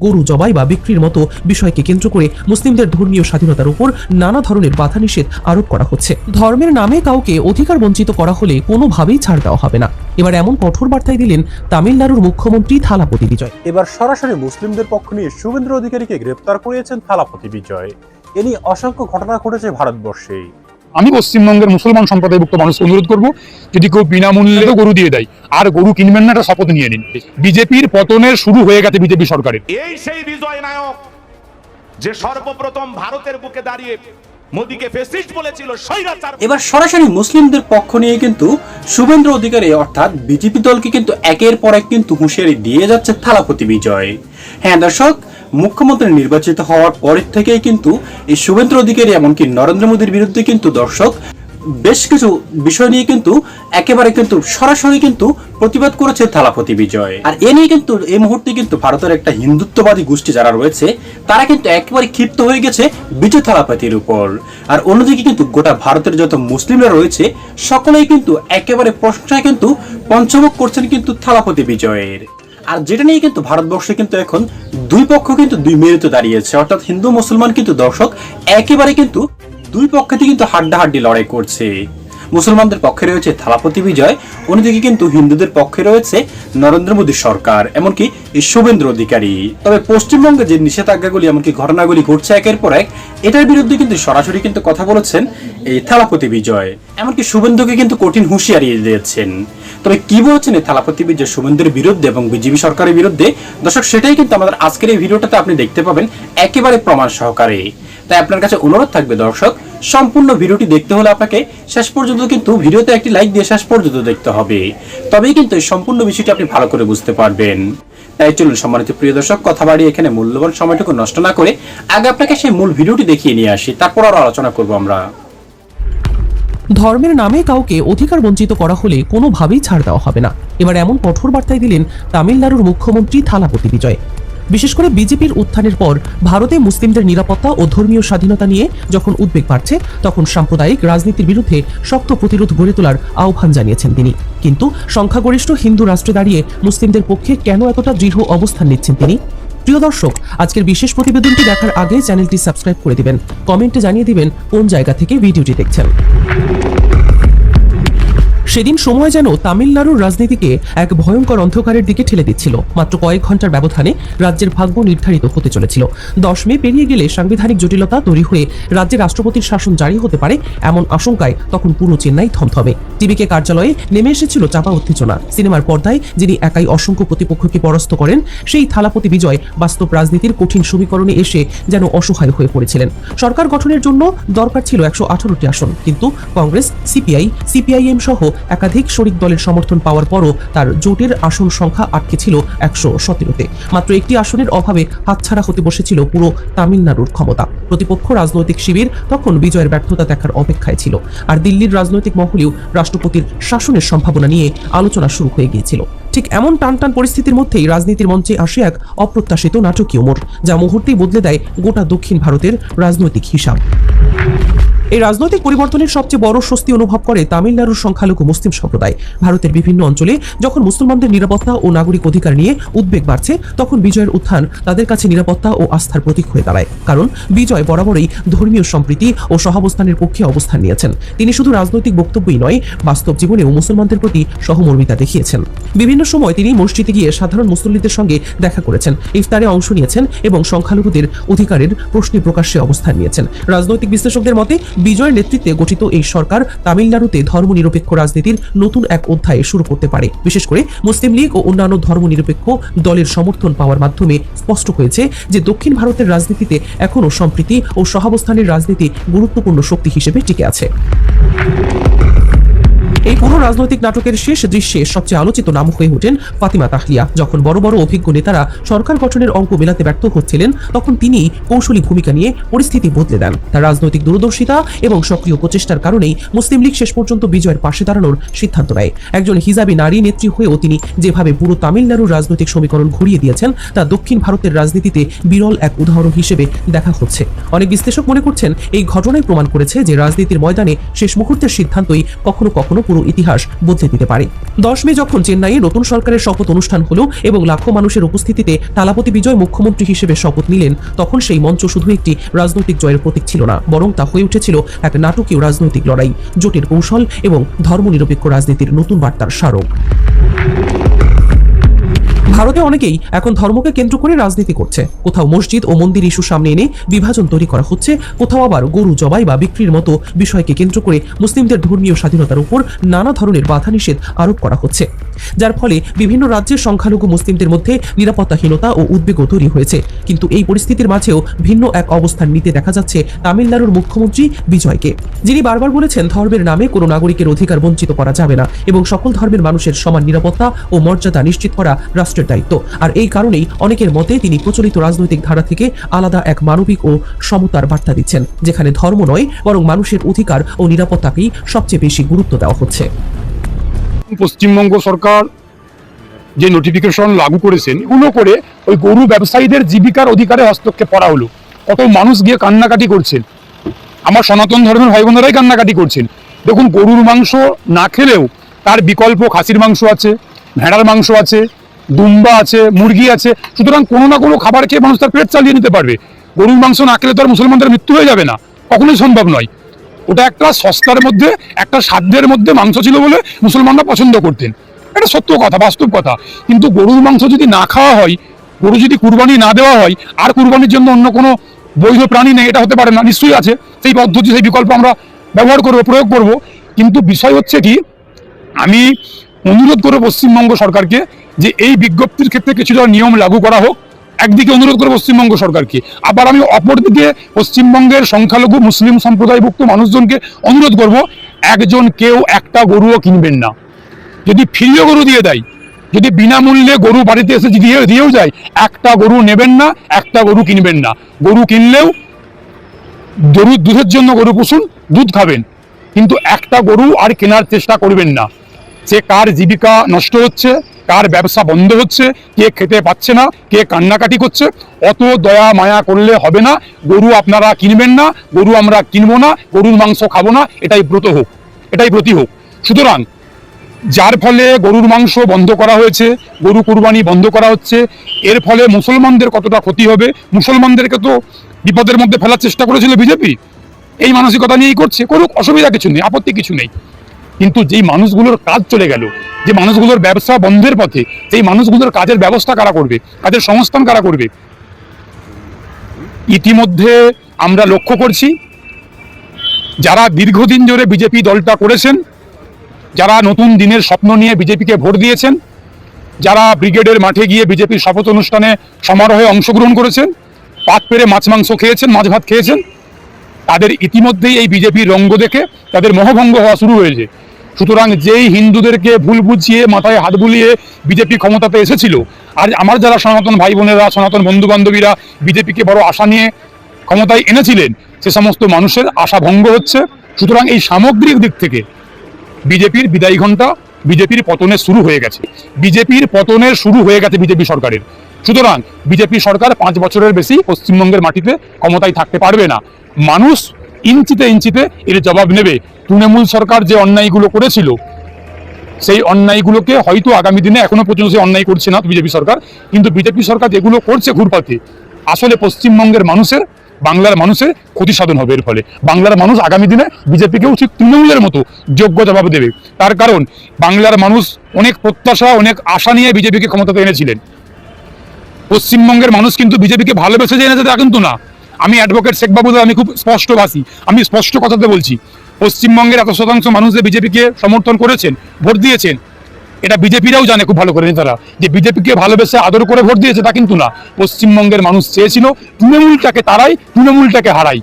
গরু জবাই বা বিক্রির মতো বিষয়কে কেন্দ্র করে মুসলিমদের ধর্মীয় স্বাধীনতার উপর নানা ধরনের বাধা নিষেধ আরোপ করা হচ্ছে। ধর্মের নামে কাউকে অধিকার বঞ্চিত করা হলে কোনোভাবেই ছাড় দেওয়া হবে না। এবার এমন কঠোর বার্তাই দিলেন তামিলনাড়ুর মুখ্যমন্ত্রী থালাপতি বিজয়। এবার সরাসরি মুসলিমদের পক্ষ নিয়ে শুভেন্দু অধিকারীকে গ্রেপ্তার করিয়েছেন থালাপতি বিজয়। এ নিয়ে অসংখ্য ঘটনা ঘটেছে ভারতবর্ষে। আমি পশ্চিমবঙ্গের মুসলমান সম্প্রদায়ভুক্ত মানুষকে অনুরোধ করবো, যদি কেউ বিনামূল্যে গরু দিয়ে দেয় আর গরু কিনবেন না, একটা শপথ নিয়ে নিন। বিজেপির পতনের শুরু হয়ে গেছে বিজেপি সরকারের। এই সেই বিজয় নায়ক যে সর্বপ্রথম ভারতের বুকে দাঁড়িয়ে মোদীকে ফ্যাসিস্ট বলেছিল, স্বৈরাচার। এবার সরাসরি মুসলিমদের পক্ষ নিয়ে কিন্তু শুভেন্দু অধিকারী অর্থাৎ বিজেপি দলকে কিন্তু একের পর এক কিন্তু হুঁশিয়ারি দিয়ে যাচ্ছে থালাপতি বিজয়। হ্যাঁ দর্শক, মুখ্যমন্ত্রী নির্বাচিত হওয়ার পরের থেকেই কিন্তু এই শুভেন্দু অধিকারী এমনকি নরেন্দ্র মোদীর বিরুদ্ধে কিন্তু দর্শক বেশ কিছু বিষয় নিয়ে কিন্তু একেবারে কিন্তু সরাসরি কিন্তু প্রতিবাদ করেছে থালাপতি বিজয়। আর এ নিয়ে কিন্তু এই মুহূর্তে কিন্তু ভারতের একটা হিন্দুত্ববাদী গোষ্ঠী যারা রয়েছে তারা কিন্তু একেবারে ক্ষিপ্ত হয়ে গেছে বিজয় থালাপতির উপর। আর অন্যদিকে কিন্তু গোটা ভারতের যত মুসলিমরা রয়েছে সকলেই কিন্তু একেবারে প্রশংসায় কিন্তু পঞ্চমুখ করছেন কিন্তু থালাপতি বিজয়ের। আর যেটা নিয়ে কিন্তু ভারতবর্ষে কিন্তু এখন দুই পক্ষ কিন্তু দুই মেরুতে দাঁড়িয়েছে, অর্থাৎ হিন্দু মুসলমান কিন্তু দর্শক একেবারে কিন্তু দুই পক্ষে কিন্তু হাড্ডাহাড্ডি লড়াই করছে। মুসলমানদের পক্ষে রয়েছে থালাপতি বিজয়, অন্যদিকে কিন্তু হিন্দুদের পক্ষে রয়েছে নরেন্দ্র মোদী সরকার, এমনকি শুভেন্দু অধিকারী। তবে পশ্চিমবঙ্গে যে নিষেধাজ্ঞাগুলি এমনকি ঘটনাগুলি ঘটছে একের পর এক, এটার বিরুদ্ধে কিন্তু সরাসরি কিন্তু কথা বলেছেন এই থালাপতি বিজয়, এমনকি শুভেন্দুকে কিন্তু কঠিন হুঁশিয়ারি দিয়েছেন। তবে কি বলছেন এই থালাপতি বিজয় শুভেন্দুর বিরুদ্ধে এবং বিজেপি সরকারের বিরুদ্ধে, দর্শক সেটাই কিন্তু আমাদের আজকের এই ভিডিওটাতে আপনি দেখতে পাবেন একেবারে প্রমাণ সহকারে। তাই আপনার কাছে অনুরোধ থাকবে দর্শক, সম্পূর্ণ ভিডিওটি দেখতে হলে আপনাকে শেষ পর্যন্ত কিন্তু ভিডিওতে একটি লাইক দিয়ে শেষ পর্যন্ত দেখতে হবে, তবেই কিন্তু এই সম্পূর্ণ বিষয়টি আপনি ভালো করে বুঝতে পারবেন। তাই চলুন সম্মানিত প্রিয় দর্শক, কথা বাড়িয়ে এখানে মূল্যবান সময়টুকু নষ্ট না করে আগে আপনাকে সেই মূল ভিডিওটি দেখিয়ে নিয়ে আসি, তারপর আরো আলোচনা করবো আমরা। ধর্মের নামে কাউকে অধিকার বঞ্চিত করা হলে কোনোভাবেই ছাড় দেওয়া হবে না। এবার এমন কঠোর বার্তাই দিলেন তামিলনাড়ুর মুখ্যমন্ত্রী থালাপতি বিজয়। বিশেষ করে বিজেপির উত্থানের পর ভারতে মুসলিমদের নিরাপত্তা ও ধর্মীয় স্বাধীনতা নিয়ে যখন উদ্বেগ বাড়ছে, তখন সাম্প্রদায়িক রাজনীতির বিরুদ্ধে শক্ত প্রতিরোধ গড়ে তোলার আহ্বান জানিয়েছেন তিনি। কিন্তু সংখ্যাগরিষ্ঠ হিন্দু রাষ্ট্রে দাঁড়িয়ে মুসলিমদের পক্ষে কেন এতটা দৃঢ় অবস্থান নিচ্ছেন তিনি? প্রিয় দর্শক, আজকের বিশেষ প্রতিবেদনটি দেখার আগে চ্যানেলটি সাবস্ক্রাইব করে দিবেন, কমেন্টে জানিয়ে দিবেন কোন জায়গা থেকে ভিডিওটি দেখছেন। সেদিন সময় যেন তামিলনাড়ুর রাজনীতিকে এক ভয়ঙ্কর অন্ধকারের দিকে ঠেলে দিচ্ছিল। মাত্র কয়েক ঘন্টার ব্যবধানে রাজ্যের ভাগ্য নির্ধারিত হতে চলেছিল। 10 মে পেরিয়ে গেলে সাংবিধানিক জটিলতা তৈরি হয়ে রাজ্যে রাষ্ট্রপতির শাসন জারি হতে পারে, এমন আশঙ্কায় তখন পুরো চেন্নাই থমথমে। টিভিকে কার্যালয়ে নেমে এসেছিল চাপা উত্তেজনা। সিনেমার পর্দায় যিনি একাই অসংখ্য প্রতিপক্ষকে পরাস্ত করেন, সেই থালাপতি বিজয় বাস্তব রাজনীতির কঠিন সমীকরণে এসে যেন অসহায় হয়ে পড়েছিলেন। সরকার গঠনের জন্য দরকার ছিল 118টি আসন, কিন্তু কংগ্রেস, সিপিআই, সিপিআইএম সহ একাধিক শরিক দলের সমর্থন পাওয়ার পরও তার জোটের আসন সংখ্যা আটকে ছিল 117তে। মাত্র একটি আসনের অভাবে হাতছাড়া হতে বসেছিল পুরো তামিলনাড়ুর ক্ষমতা। প্রতিপক্ষ রাজনৈতিক শিবির তখন বিজয়ের ব্যর্থতা দেখার অপেক্ষায় ছিল, আর দিল্লির রাজনৈতিক মহলেও রাষ্ট্রপতির শাসনের সম্ভাবনা নিয়ে আলোচনা শুরু হয়ে গিয়েছিল। ঠিক এমন টানটান পরিস্থিতির মধ্যেই রাজনীতির মঞ্চে আসে এক অপ্রত্যাশিত নাটকীয় মোড়, যা মুহূর্তেই বদলে দেয় গোটা দক্ষিণ ভারতের রাজনৈতিক হিসাব। এই রাজনৈতিক পরিবর্তনের সবচেয়ে বড় স্বস্তি অনুভব করে তামিলনাড়ুর সংখ্যালঘু মুসলিম সম্প্রদায়। ভারতের বিভিন্ন অঞ্চলে যখন মুসলমানদের নিরাপত্তা ও নাগরিক অধিকার নিয়ে উদ্বেগ বাড়ছে, তখন বিজয়ের উত্থান তাদের কাছে নিরাপত্তা ও আস্থার প্রতীক হয়ে দাঁড়ায়। কারণ বিজয় বরাবরই ধর্মীয় সম্প্রীতি ও সহাবস্থানের পক্ষে অবস্থান নিয়েছেন। তিনি শুধু রাজনৈতিক বক্তব্যই নয়, বাস্তব জীবনেও মুসলমানদের প্রতি সহমর্মিতা দেখিয়েছেন। বিভিন্ন সময় তিনি মসজিদে গিয়ে সাধারণ মুসল্লিদের সঙ্গে দেখা করেছেন, ইফতারে অংশ নিয়েছেন এবং সংখ্যালঘুদের অধিকারের প্রশ্নে প্রকাশ্যে অবস্থান নিয়েছেন। রাজনৈতিক বিশ্লেষকদের মতে বিজয়ের নেতৃত্বে গঠিত এই সরকার তামিলনাড়ুতে ধর্মনিরপেক্ষ রাজনীতির নতুন এক অধ্যায় শুরু করতে পারে। বিশেষ করে মুসলিম লীগ ও অন্যান্য ধর্মনিরপেক্ষ দলের সমর্থন পাওয়ার মাধ্যমে স্পষ্ট হয়েছে যে দক্ষিণ ভারতের রাজনীতিতে এখনও সম্প্রীতি ও সহাবস্থানের রাজনীতি গুরুত্বপূর্ণ শক্তি হিসেবে টিকে আছে। এই পুরো রাজনৈতিক নাটকের শেষ দৃশ্যে সবচেয়ে আলোচিত নাম হয়ে ওঠেন ফাতিমা তাহলিয়া। যখন বড় বড় অভিজ্ঞ নেতারা সরকার গঠনের অঙ্ক মেলাতে ব্যর্থ হচ্ছিলেন, তখন তিনি কৌশলী ভূমিকা নিয়ে পরিস্থিতি বদলে দেন। তার রাজনৈতিক দূরদর্শিতা এবং সক্রিয় প্রচেষ্টার কারণেই মুসলিম লীগ শেষ পর্যন্ত বিজয়ের পাশে দাঁড়ানোর সিদ্ধান্ত নেয়। একজন হিজাবি নারী নেত্রী হয়েও তিনি যেভাবে পুরো তামিলনাড়ুর রাজনৈতিক সমীকরণ ঘুরিয়ে দিয়েছেন, তা দক্ষিণ ভারতের রাজনীতিতে বিরল এক উদাহরণ হিসেবে দেখা হচ্ছে। অনেক বিশ্লেষক মনে করছেন এই ঘটনাই প্রমাণ করেছে যে রাজনীতির ময়দানে শেষ মুহূর্তের সিদ্ধান্তই কখনো কখনো পুরো ইতিহাস বদলে দিতে পারে। 10 মে যখন চেন্নাইয়ে নতুন সরকারের শপথ অনুষ্ঠান হলো এবং লাখো মানুষের উপস্থিতিতে থালাপতি বিজয় মুখ্যমন্ত্রী হিসেবে শপথ নিলেন, তখন সেই মঞ্চ শুধু একটি রাজনৈতিক জয়ের প্রতীক ছিল না, বরং তা হয়ে উঠেছিল এক নাটকীয় রাজনৈতিক লড়াই, জোটের কৌশল এবং ধর্মনিরপেক্ষ রাজনীতির নতুন বার্তার স্মারক। ভারতে অনেকেই এখন ধর্মকে কেন্দ্র করে রাজনীতি করছে। কোথাও মসজিদ ও মন্দির ইস্যু সামনে এনে বিভাজন তৈরি করা হচ্ছে, কোথাও আবার গরু জবাই বা বিক্রির মতো বিষয়কে কেন্দ্র করে মুসলিমদের ধর্মীয় স্বাধীনতার উপর নানা ধরনের বাধা নিষেধ আরোপ করা হচ্ছে, যার ফলে বিভিন্ন রাজ্যের সংখ্যালঘু মুসলিমদের মধ্যে নিরাপত্তাহীনতা ও উদ্বেগও তৈরি হয়েছে। কিন্তু এই পরিস্থিতির মাঝেও ভিন্ন এক অবস্থান নিতে দেখা যাচ্ছে তামিলনাড়ুর মুখ্যমন্ত্রী বিজয়কে, যিনি বারবার বলেছেন ধর্মের নামে কোনো নাগরিকের অধিকার বঞ্চিত করা যাবে না এবং সকল ধর্মের মানুষের সমান নিরাপত্তা ও মর্যাদা নিশ্চিত করা রাষ্ট্রের দায়িত্ব। আর এই কারণেই অনেকের মতে তিনি প্রচলিত রাজনৈতিক ধারা থেকে আলাদা এক মানবিক ও সমতার বার্তা দিচ্ছেন, যেখানে ধর্ম নয় বরং মানুষের অধিকার ও নিরাপত্তাকেই সবচেয়ে বেশি গুরুত্ব দেওয়া হচ্ছে। পশ্চিমবঙ্গ সরকার যে নোটিফিকেশন লাগু করেছেন, এগুলো করে ওই গরু ব্যবসায়ীদের জীবিকার অধিকারে হস্তক্ষেপ করা হলো। কত মানুষ গিয়ে কান্নাকাটি করছেন, আমার সনাতন ধর্মের ভাই বোনেরাই কান্নাকাটি করছেন। দেখুন, গরুর মাংস না খেলেও তার বিকল্প খাসির মাংস আছে, ভেড়ার মাংস আছে, দুম্বা আছে, মুরগি আছে। সুতরাং কোনো না কোনো খাবার খেয়ে মানুষ তার পেট চালিয়ে নিতে পারবে। গরুর মাংস না খেলে তো আর মুসলমানদের মৃত্যু হয়ে যাবে না, কখনোই সম্ভব নয়। ওটা একটা সস্তার মধ্যে, একটা সাধ্যের মধ্যে মাংস ছিল বলে মুসলমানরা পছন্দ করতেন, এটা সত্য কথা, বাস্তব কথা। কিন্তু গরুর মাংস যদি না খাওয়া হয়, গরু যদি কুরবানি না দেওয়া হয়, আর কুরবানির জন্য অন্য কোনো বৈধ প্রাণী নেই, এটা হতে পারে না। নিশ্চয়ই আছে, সেই পদ্ধতি, সেই বিকল্প আমরা ব্যবহার করবো, প্রয়োগ করব। কিন্তু বিষয় হচ্ছে কি, আমি অনুরোধ করবো পশ্চিমবঙ্গ সরকারকে যে এই বিজ্ঞপ্তির ক্ষেত্রে কিছুটা নিয়ম লাগু করা হোক। একদিকে অনুরোধ করবো পশ্চিমবঙ্গ সরকারকে, আবার আমি অপরদিকে পশ্চিমবঙ্গের সংখ্যালঘু মুসলিম সম্প্রদায়ভুক্ত মানুষজনকে অনুরোধ করব, একজন কেউ একটা গরুও কিনবেন না। যদি ফ্রিও গরু দিয়ে দেয়, যদি বিনামূল্যে গরু বাড়িতে এসে দিয়েও যায়, একটা গরু নেবেন না, একটা গরু কিনবেন না। গরু কিনলেও গরুর দুধের জন্য গরু পুষুন, দুধ খাবেন, কিন্তু একটা গরু আর কেনার চেষ্টা করবেন না। সে কার জীবিকা নষ্ট হচ্ছে, কার ব্যবসা বন্ধ হচ্ছে, কে খেতে পাচ্ছে না, কে কান্নাকাটি করছে, অত দয়া মায়া করলে হবে না। গরু আপনারা কিনবেন না, গরু আমরা কিনবো না, গরুর মাংস খাবো না, এটাই ব্রত হোক, এটাই প্রতি হোক। সুতরাং যার ফলে গরুর মাংস বন্ধ করা হয়েছে, গরু কুরবানি বন্ধ করা হচ্ছে, এর ফলে মুসলমানদের কতটা ক্ষতি হবে, মুসলমানদেরকে তো বিপদের মধ্যে ফেলার চেষ্টা করেছিল বিজেপি। এই মানসিকতা নিয়েই করছে, করুক, অসুবিধা কিছু নেই, আপত্তি কিছু নেই। কিন্তু যেই মানুষগুলোর কাজ চলে গেল, যে মানুষগুলোর ব্যবসা বন্ধের পথে, সেই মানুষগুলোর কাজের ব্যবস্থা কারা করবে, কাজের সংস্থান কারা করবে? ইতিমধ্যে আমরা লক্ষ্য করছি, যারা দীর্ঘদিন ধরে বিজেপি দলটা করেছেন, যারা নতুন দিনের স্বপ্ন নিয়ে বিজেপিকে ভোট দিয়েছেন, যারা ব্রিগেডের মাঠে গিয়ে বিজেপির শপথ অনুষ্ঠানে সমারোহে অংশগ্রহণ করেছেন, পাত পেরে মাছ মাংস খেয়েছেন, মাছ ভাত খেয়েছেন, তাদের ইতিমধ্যেই এই বিজেপির রঙ্গ দেখে তাদের মোহভঙ্গ হওয়া শুরু হয়েছে। সুতরাং যেই হিন্দুদেরকে ভুল বুঝিয়ে মাথায় হাত বুলিয়ে বিজেপি ক্ষমতাতে এসেছিল, আর আমার যারা সনাতন ভাই বোনেরা, সনাতন বন্ধু বান্ধবীরা বিজেপিকে বড় আশা নিয়ে ক্ষমতায় এনেছিলেন, সে সমস্ত মানুষের আশা ভঙ্গ হচ্ছে। সুতরাং এই সামগ্রিক দিক থেকে বিজেপির বিদায়ী ঘণ্টা, বিজেপির পতনের শুরু হয়ে গেছে, বিজেপির পতনের শুরু হয়ে গেছে বিজেপি সরকারের। সুতরাং বিজেপি সরকার 5 বছরের বেশি পশ্চিমবঙ্গের মাটিতে ক্ষমতায় থাকতে পারবে না। মানুষ ইঞ্চিতে ইঞ্চিতে এর জবাব নেবে। তৃণমূল সরকার যে অন্যায়গুলো করেছিল, সেই অন্যায়গুলোকে হয়তো আগামী দিনে, এখনো পর্যন্ত সে অন্যায় করছে না বিজেপি সরকার, কিন্তু বিজেপি সরকার যেগুলো করছে ঘুরপাতে, আসলে পশ্চিমবঙ্গের মানুষের, বাংলার মানুষের ক্ষতি সাধন হবে। এর ফলে বাংলার মানুষ আগামী দিনে বিজেপিকেও ঠিক তৃণমূলের মতো যোগ্য জবাব দেবে। তার কারণ বাংলার মানুষ অনেক প্রত্যাশা, অনেক আশা নিয়ে বিজেপিকে ক্ষমতাতে এনেছিলেন। পশ্চিমবঙ্গের মানুষ কিন্তু বিজেপিকে ভালোবেসে যে এনেছে তা কিন্তু না। আমি অ্যাডভোকেট শেখ বাবুদা, আমি খুব স্পষ্টভাষী, আমি স্পষ্ট কথাতে বলছি, পশ্চিমবঙ্গের 100% মানুষ যে বিজেপিকে সমর্থন করেছেন, ভোট দিয়েছেন, এটা বিজেপিরাও জানে খুব ভালো করে নেতারা, যে বিজেপিকে ভালোবেসে আদর করে ভোট দিয়েছে তা কিন্তু না। পশ্চিমবঙ্গের মানুষ চেয়েছিল তৃণমূলটাকে তারাই, তৃণমূলটাকে হারাই।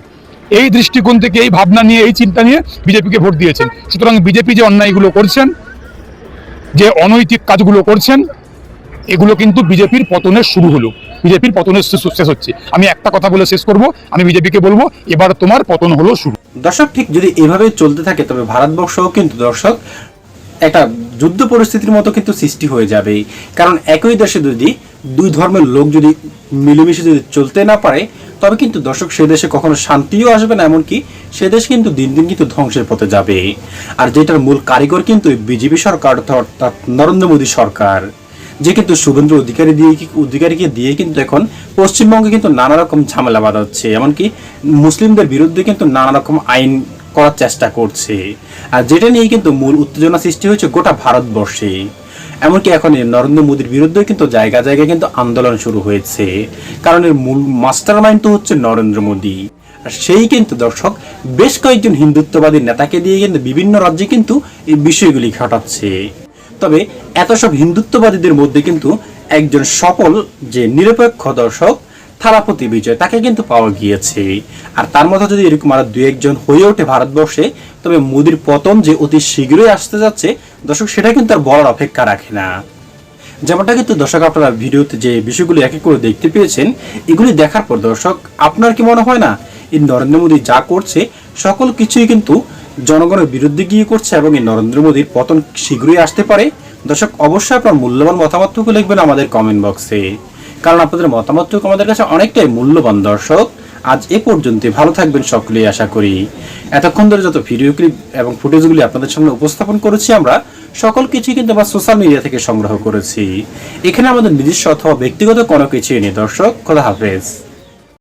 এই দৃষ্টিকোণ থেকে, এই ভাবনা নিয়ে, এই চিন্তা নিয়ে বিজেপিকে ভোট দিয়েছেন। সুতরাং বিজেপি যে অন্যায়গুলো করছেন, যে অনৈতিক কাজগুলো করছেন, এগুলো কিন্তু বিজেপির পতনের শুরু হলো, বিজেপির পতনের শেষ হচ্ছে। আমি একটা কথা বলে শেষ করব, আমি বিজেপিকে বলবো, এবার তোমার পতন হলো শুরু। দর্শক, ঠিক যদি এভাবে চলতে থাকে তবে ভারতবর্ষও কিন্তু দর্শক একটা যুদ্ধ পরিস্থিতির মতো কিন্তু সৃষ্টি হয়ে যাবে। কারণ একই দেশে যদি দুই ধর্মের লোক যদি মিলেমিশে যদি চলতে না পারে, তবে কিন্তু দর্শক সে দেশে কখনো শান্তিও আসবে না, এমনকি সে দেশ কিন্তু দিন দিন কিন্তু ধ্বংসের পথে যাবে। আর যেটার মূল কারিগর কিন্তু বিজেপি সরকার অর্থাৎ নরেন্দ্র মোদী সরকার, যে কিন্তু শুভেন্দু অধিকারীকে দিয়ে কিন্তু এখন পশ্চিমবঙ্গে কিন্তু নানা রকম ঝামেলা বাঁধাচ্ছে, এমনকি মুসলিমদের বিরুদ্ধে কিন্তু নানা রকম আইন করার চেষ্টা করছে। আর যেটা নিয়ে কিন্তু মূল উত্তেজনা সৃষ্টি হয়েছে গোটা ভারতবর্ষে। এমনকি এখন নরেন্দ্র মোদীর বিরুদ্ধে কিন্তু জায়গায় জায়গায় কিন্তু আন্দোলন শুরু হয়েছে, কারণ এর মূল মাস্টার মাইন্ড তো হচ্ছে নরেন্দ্র মোদী। আর সেই কিন্তু দর্শক বেশ কয়েকজন হিন্দুত্ববাদী নেতাকে দিয়ে কিন্তু বিভিন্ন রাজ্যে কিন্তু এই বিষয়গুলি ঘটাচ্ছে। তবে এত সব হিন্দুত্ববাদীদের মধ্যে কিন্তু একজন সফল যে নিরপেক্ষ দর্শক থালাপতি বিজয়, তাকে কিন্তু পাওয়া গিয়েছে। আর তার মধ্যে যদি এরকম আরো দু একজন হয়ে ওঠে ভারতবর্ষে, তবে মোদীর পতন যে অতি শীঘ্রই আসতে যাচ্ছে দর্শক, সেটা কিন্তু আর বলার অপেক্ষা রাখে না। যেমনটা কিন্তু দর্শক আপনারা ভিডিওতে যে বিষয়গুলি এক এক করে দেখতে পেয়েছেন, এগুলি দেখার পর দর্শক আপনার কি মনে হয় না এই নরেন্দ্র মোদী যা করছে সকল কিছুই কিন্তু জনগণের বিরুদ্ধে গিয়ে করছে এবং এই নরেন্দ্র মোদীর পতন শীঘ্রই আসতে পারে? দর্শক অবশ্যই আপনার মূল্যবান মতামতটুকু লিখবেন আমাদের কমেন্ট বক্সে, কারণ আপনাদের মতামতটুকু আমাদের কাছে অনেকটাই মূল্যবান। দর্শক আজ এ পর্যন্ত, ভালো থাকবেন সকলেই আশা করি। এতক্ষণ ধরে যত ভিডিও ক্লিপ এবং ফুটেজগুলি আপনাদের সামনে উপস্থাপন করেছি আমরা, সকল কিছুই কিন্তু আমরা সোশ্যাল মিডিয়া থেকে সংগ্রহ করেছি। এখানে আমাদের নিজস্ব অথবা ব্যক্তিগত কোনো কিছুই নেই। দর্শক খোদা হাফেজ।